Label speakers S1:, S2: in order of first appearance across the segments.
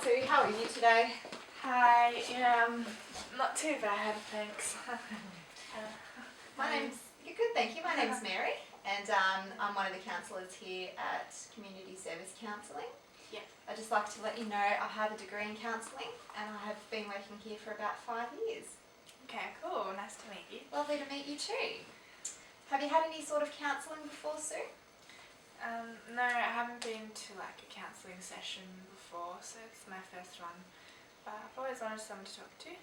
S1: Sue, how are you today?
S2: Hi, not too bad, thanks.
S1: You're good, thank you. My name's Mary, and I'm one of the counsellors here at Community Service Counselling.
S2: Yeah.
S1: I'd just like to let you know I have a degree in counselling, and I have been working here for about 5 years.
S2: Okay, cool. Nice to meet you.
S1: Lovely to meet you too. Have you had any sort of counselling before, Sue?
S2: No, I haven't been to like a counselling session before, so it's my first one. But I've always wanted someone to talk to.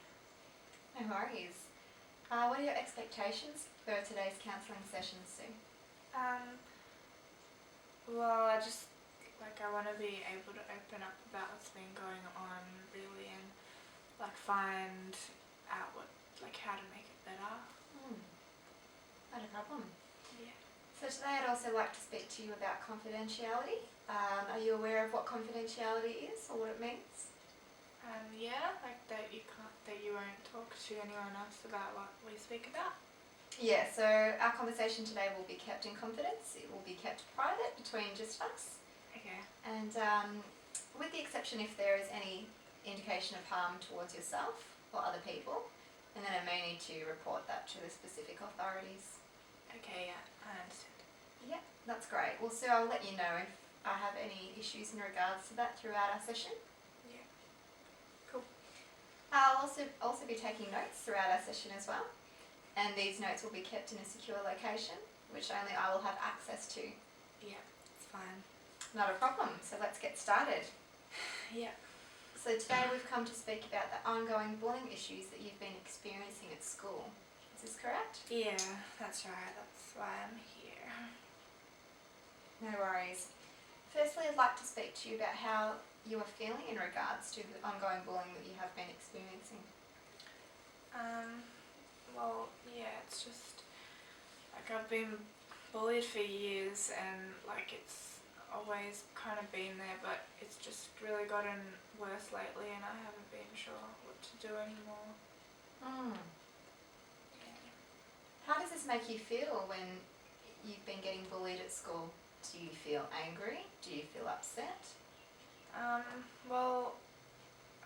S1: No worries. What are your expectations for today's counselling session, Sue?
S2: Well, I want to be able to open up about what's been going on, really, and like find out how to make it better.
S1: Not a problem.
S2: Yeah.
S1: So today I'd also like to speak to you about confidentiality. Are you aware of what confidentiality is or what it means?
S2: Yeah, like that you won't talk to anyone else about what we speak about.
S1: Yeah, so our conversation today will be kept in confidence. It will be kept private between just us.
S2: Okay.
S1: And with the exception if there is any indication of harm towards yourself or other people, and then I may need to report that to the specific authorities.
S2: Okay, yeah, I understand.
S1: Yeah, that's great. Well, Sue, I'll let you know if I have any issues in regards to that throughout our session.
S2: Yeah. Cool.
S1: I'll also be taking notes throughout our session as well, and these notes will be kept in a secure location, which only I will have access to.
S2: Yeah, it's fine.
S1: Not a problem, so let's get started.
S2: Yeah.
S1: So today we've come to speak about the ongoing bullying issues that you've been experiencing at school. Is this correct?
S2: Yeah, that's right. That's why I'm here.
S1: No worries. Firstly, I'd like to speak to you about how you are feeling in regards to the ongoing bullying that you have been experiencing.
S2: Well, yeah, it's just like I've been bullied for years, and like it's always kind of been there, but it's just really gotten worse lately, and I haven't been sure what to do anymore. Yeah.
S1: How does this make you feel when you've been getting bullied at school? Do you feel angry? Do you feel upset?
S2: Well,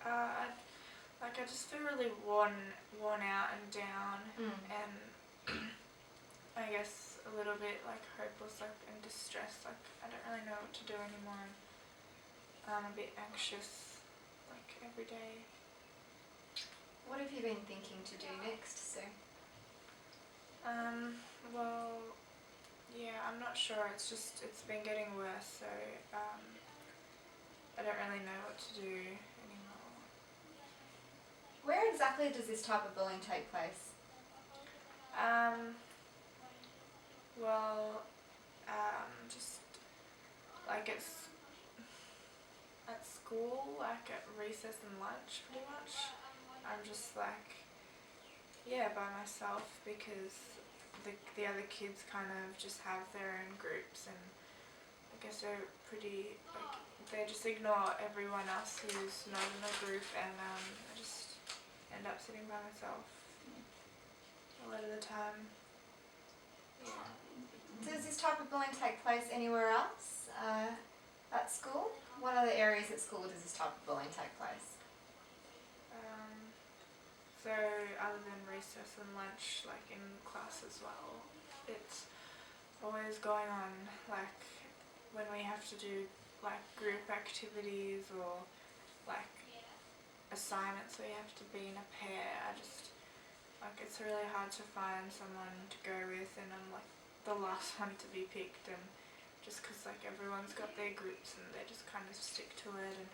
S2: I just feel really worn out and down, and I guess a little bit like hopeless, like and distressed. Like I don't really know what to do anymore. I'm a bit anxious, like every day.
S1: What have you been thinking to do next, Sue?
S2: Well, yeah, I'm not sure. It's been getting worse, so I don't really know what to do anymore.
S1: Where exactly does this type of bullying take place?
S2: Well, just like it's at school, like at recess and lunch, pretty much. I'm just like, yeah, by myself because the other kids kind of just have their own groups, and I guess they're pretty like they just ignore everyone else who's not in a group, and I just end up sitting by myself a lot of the time. Yeah.
S1: Does this type of bullying take place anywhere else at school? What other areas at school does this type of bullying take place?
S2: So other than recess and lunch, like in class as well, it's always going on, like when we have to do like group activities or like assignments where you have to be in a pair. It's really hard to find someone to go with, and I'm like the last one to be picked, and just because like everyone's got their groups and they just kind of stick to it,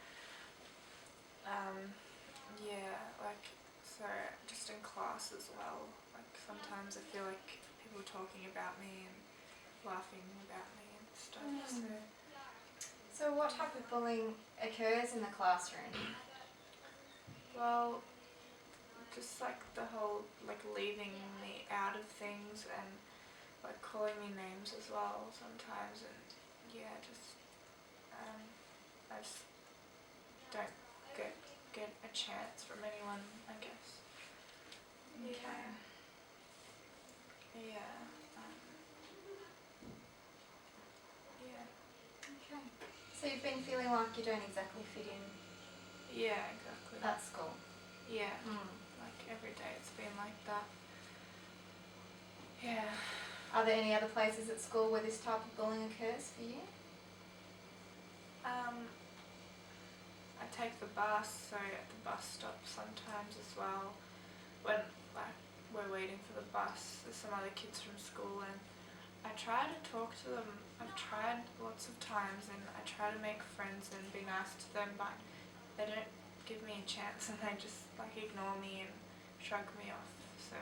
S2: and yeah, like so just in class as well, like sometimes I feel like people talking about me and laughing about me and stuff.
S1: So what type of bullying occurs in the classroom?
S2: Well, just like the whole like leaving me out of things, and like calling me names as well sometimes, and yeah, just I just don't get a chance from anyone, I guess.
S1: Okay.
S2: Yeah. Yeah.
S1: Okay. So you've been feeling like you don't exactly fit in?
S2: Yeah, exactly.
S1: at school?
S2: Yeah. Like every day it's been like that. Yeah.
S1: Are there any other places at school where this type of bullying occurs for you?
S2: I take the bus, so at the bus stop sometimes as well. When like we're waiting for the bus, there's some other kids from school, and I try to talk to them. I've tried lots of times, and I try to make friends and be nice to them, but they don't give me a chance, and they just like ignore me and shrug me off. So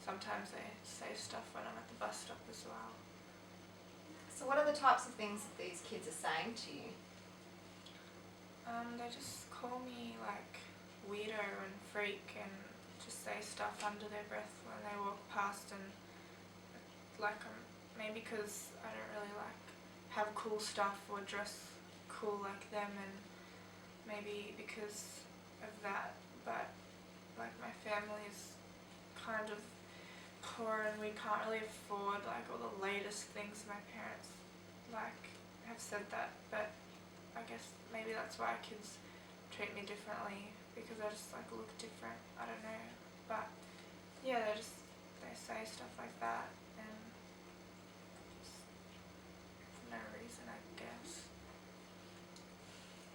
S2: sometimes they say stuff when I'm at the bus stop as well.
S1: So what are the types of things that these kids are saying to you?
S2: They just call me like weirdo and freak and just say stuff under their breath when they walk past, and like maybe because I don't really like have cool stuff or dress cool like them, and maybe because of that, but like my family is kind of poor and we can't really afford like all the latest things. My parents like have said that, but I guess maybe that's why kids treat me differently, because I just like look different. I don't know, but yeah, they say stuff like that, and just for no reason, I guess.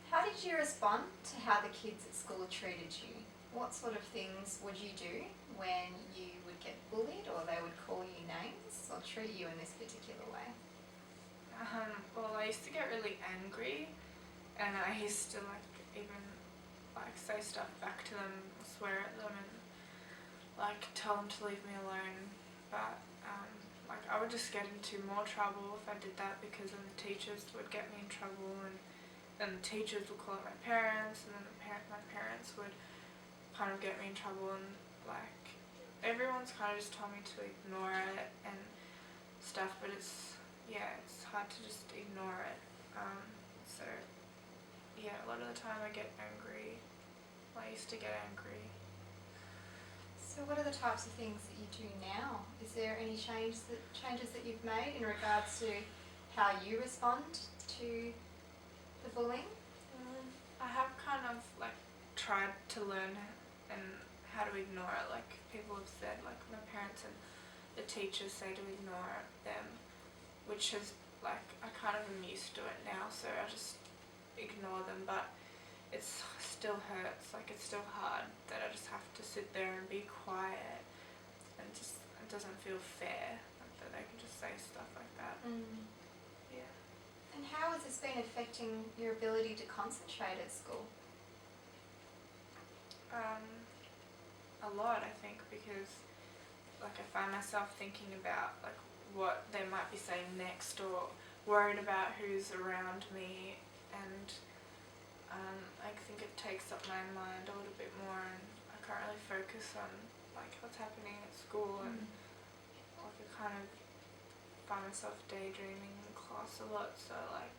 S1: How did you respond to how the kids at school treated you? What sort of things would you do when you would get bullied, or they would call you names or treat you in this particular way?
S2: Well, I used to get really angry, and I used to like even like say stuff back to them, swear at them, and like tell them to leave me alone. But like I would just get into more trouble if I did that, because then the teachers would get me in trouble, and then the teachers would call out my parents, and then my parents would kind of get me in trouble, and like everyone's kind of just told me to ignore it and stuff, but it's hard to just ignore it. So yeah, a lot of the time I get angry. I used to get angry.
S1: So what are the types of things that you do now? Is there any changes that you've made in regards to how you respond to the bullying?
S2: I have kind of like tried to learn and how to ignore it. Like people have said, like my parents and the teachers say to ignore them, which is like I kind of am used to it now, so I just ignore them, but it still hurts. Like it's still hard that I just have to sit there and be quiet, and just it doesn't feel fair like that they can just say stuff like that. Yeah.
S1: And how has this been affecting your ability to concentrate at school?
S2: A lot, I think, because like I find myself thinking about like what they might be saying next, or worried about who's around me, and I think it takes up my mind a little bit more, and I can't really focus on like what's happening at school, and like I kind of find myself daydreaming in class a lot, so like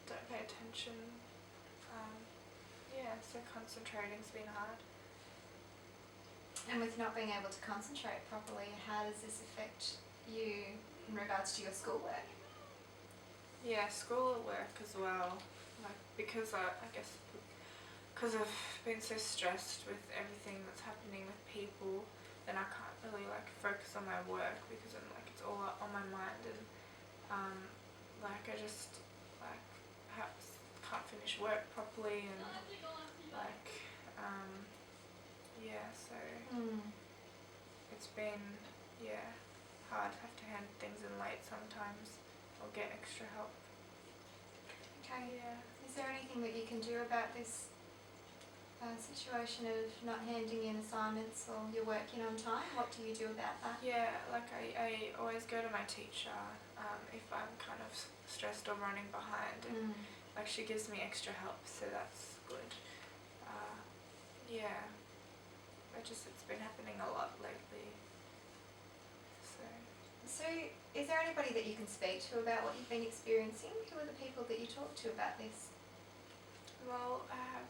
S2: don't pay attention. So concentrating's been hard.
S1: And with not being able to concentrate properly, how does this affect you in regards to your schoolwork?
S2: Yeah, school at work as well. Like because I guess because I've been so stressed with everything that's happening with people, then I can't really like focus on my work, because I'm like it's all on my mind, and like I just like can't finish work properly, and like so it's been hard. Have to hand things in late sometimes, or get extra help.
S1: Okay.
S2: Yeah.
S1: Is there anything that you can do about this situation of not handing in assignments or your work in on time? What do you do about that?
S2: Yeah, like I always go to my teacher if I'm kind of stressed or running behind, and like she gives me extra help, so that's good. It's been happening a lot lately.
S1: So is there anybody that you can speak to about what you've been experiencing? Who are the people that you talk to about this?
S2: Well, I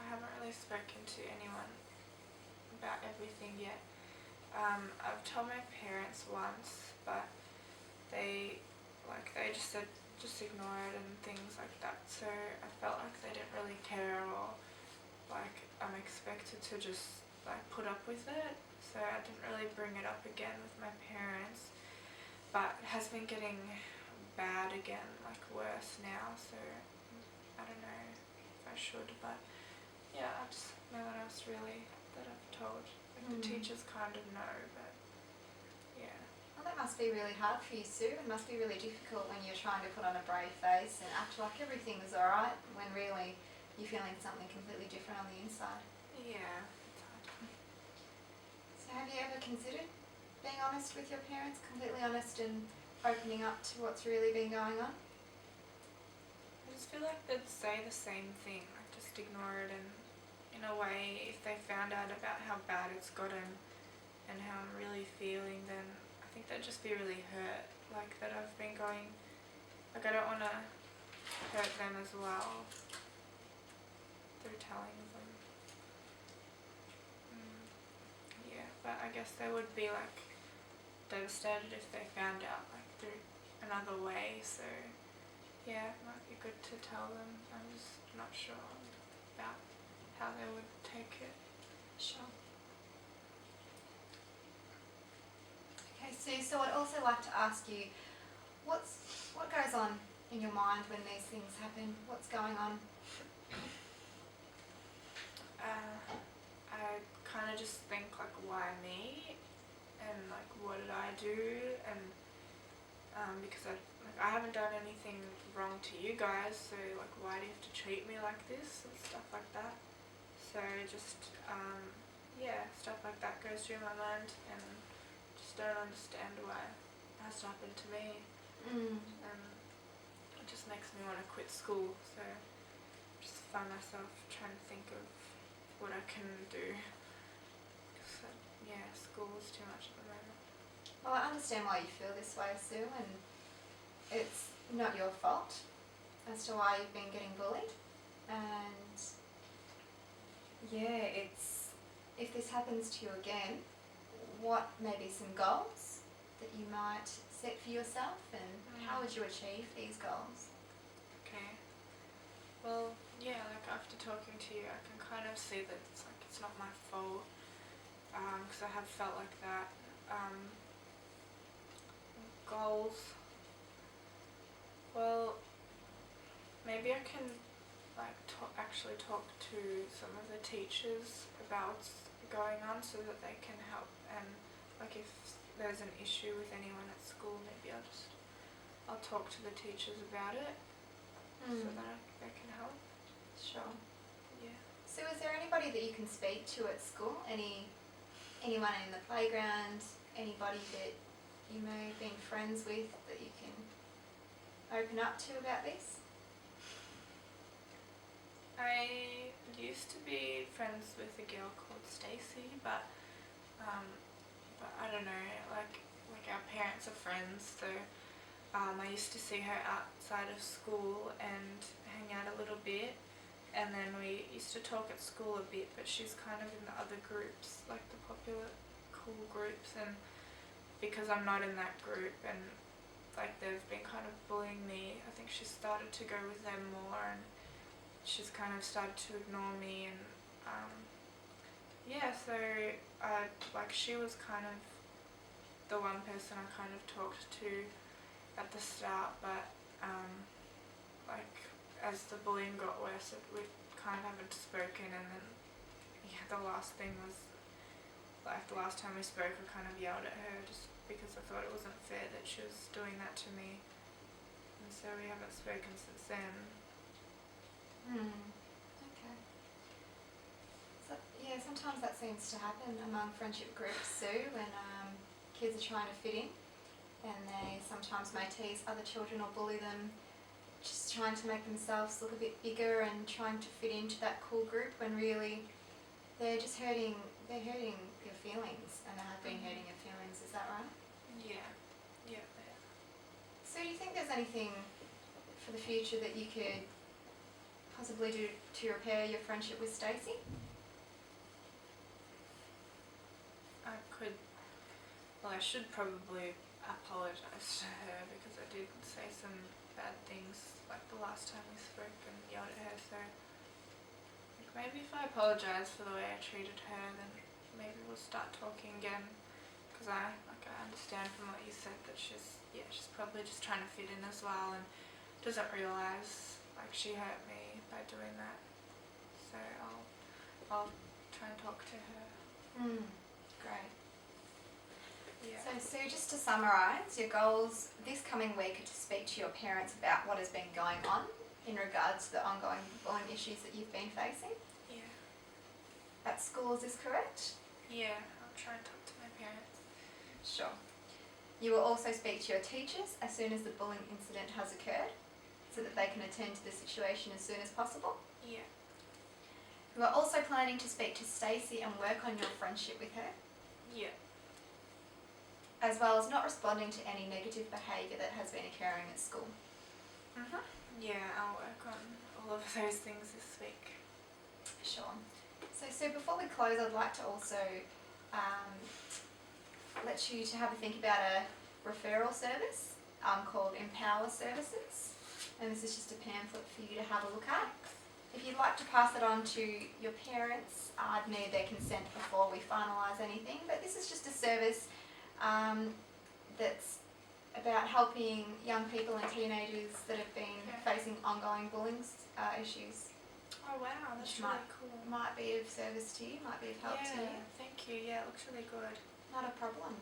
S2: haven't really spoken to anyone about everything yet. I've told my parents once, but they just said just ignore it and things like that. So I felt like they didn't really care, or like I'm expected to just like put up with it. So I didn't really bring it up again with my parents, but it has been getting bad again, like worse now. So I don't know if I should, but yeah, I just no one else really that I've told. Like the teachers kind of know, but yeah.
S1: Well, that must be really hard for you, Sue. It must be really difficult when you're trying to put on a brave face and act like everything is alright when really you're feeling something completely different on the inside.
S2: Yeah, it's hard.
S1: So have you ever considered being honest with your parents, completely honest and opening up to what's really been going on?
S2: I just feel like they'd say the same thing, like just ignore it, and in a way, if they found out about how bad it's gotten and how I'm really feeling, then I think they'd just be really hurt, like that I've been going, like I don't want to hurt them as well through telling them. Yeah, but I guess they would be like devastated if they found out like through another way, so yeah, it might be good to tell them. I'm just not sure about how they would take it.
S1: Sure. Okay, Sue, so I'd also like to ask you, what goes on in your mind when these things happen? What's going on?
S2: I kind of just think like, why me? And like, what did I do? And because I haven't done anything wrong to you guys, so like, why do you have to treat me like this and stuff like that? So just yeah, stuff like that goes through my mind, and just don't understand why it has to happen to me. And it just makes me want to quit school. So just find myself trying to think of what I can do. So yeah, school is too much at the moment.
S1: Well, I understand why you feel this way, Sue, and it's not your fault as to why you've been getting bullied. And yeah, if this happens to you again, what may be some goals that you might set for yourself, and how would you achieve these goals?
S2: Okay. Well, yeah, like after talking to you, I can kind of see that it's not my fault, because I have felt like that. Goals. Well, maybe I can like actually talk to some of the teachers about what's going on, so that they can help. And like if there's an issue with anyone at school, maybe I'll talk to the teachers about it, so that they can help.
S1: Sure.
S2: Yeah.
S1: So is there anybody that you can speak to at school? Anyone in the playground? Anybody that you may have been friends with that you can open up to about this?
S2: I used to be friends with a girl called Stacey, but I don't know, like our parents are friends, so I used to see her outside of school and hang out a little bit, and then we used to talk at school a bit, but she's kind of in the other groups, like the popular cool groups, and because I'm not in that group and like they've been kind of bullying me, I think she's started to go with them more, and she's kind of started to ignore me, and yeah, so like she was kind of the one person I kind of talked to at the start, but like as the bullying got worse, we kind of haven't spoken, and then yeah, the last thing was like the last time we spoke, I kind of yelled at her just because I thought it wasn't fair that she was doing that to me, and so we haven't spoken since then.
S1: Okay. So yeah, sometimes that seems to happen among friendship groups too, when kids are trying to fit in, and they sometimes may tease other children or bully them, just trying to make themselves look a bit bigger and trying to fit into that cool group, when really they're just hurting your feelings, and they have been hurting your feelings. Is that right?
S2: Yeah, they are.
S1: So do you think there's anything for the future that you could possibly do to repair your friendship with Stacey?
S2: I should probably apologise to her because I did say some bad things like the last time we spoke and yelled at her, so like, maybe if I apologise for the way I treated her, then maybe we'll start talking again, because I understand from what you said that she's probably just trying to fit in as well and doesn't realise like she hurt me by doing that, so I'll try and talk to her.
S1: Great.
S2: Yeah.
S1: So Sue, just to summarise, your goals this coming week are to speak to your parents about what has been going on in regards to the ongoing bullying issues that you've been facing.
S2: Yeah.
S1: At school, is this correct?
S2: Yeah, I'll try and talk to my parents.
S1: Sure. You will also speak to your teachers as soon as the bullying incident has occurred, so that they can attend to the situation as soon as possible.
S2: Yeah.
S1: You are also planning to speak to Stacey and work on your friendship with her,
S2: Yeah.
S1: as well as not responding to any negative behaviour that has been occurring at school.
S2: Yeah, I'll work on all of those things this week.
S1: Sure. So Sue, before we close, I'd like to also let you to have a think about a referral service called Empower Services, and this is just a pamphlet for you to have a look at. If you'd like to pass it on to your parents, I'd need their consent before we finalise anything, but this is just a service that's about helping young people and teenagers that have been facing ongoing bullying issues.
S2: Oh wow, that's
S1: Which
S2: really cool.
S1: Might be of service to you, might be of help to you.
S2: Yeah, thank you. Yeah, it looks really good.
S1: Not a problem.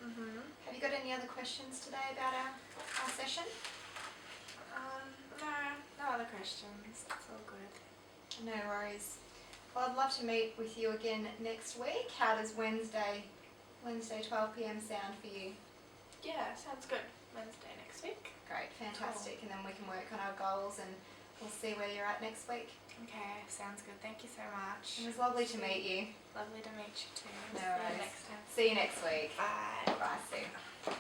S1: Have you got any other questions today about our session?
S2: No other questions. It's all good.
S1: No worries. Well, I'd love to meet with you again next week. How does Wednesday 12 p.m. sound for you?
S2: Yeah, sounds good. Wednesday next week.
S1: Great, fantastic. And then we can work on our goals and we'll see where you're at next week.
S2: Okay, sounds good. Thank you so much.
S1: It was lovely to meet you.
S2: Lovely to meet you too.
S1: No
S2: See you
S1: worries.
S2: next time.
S1: See you next week.
S2: Bye.
S1: Bye, Sue.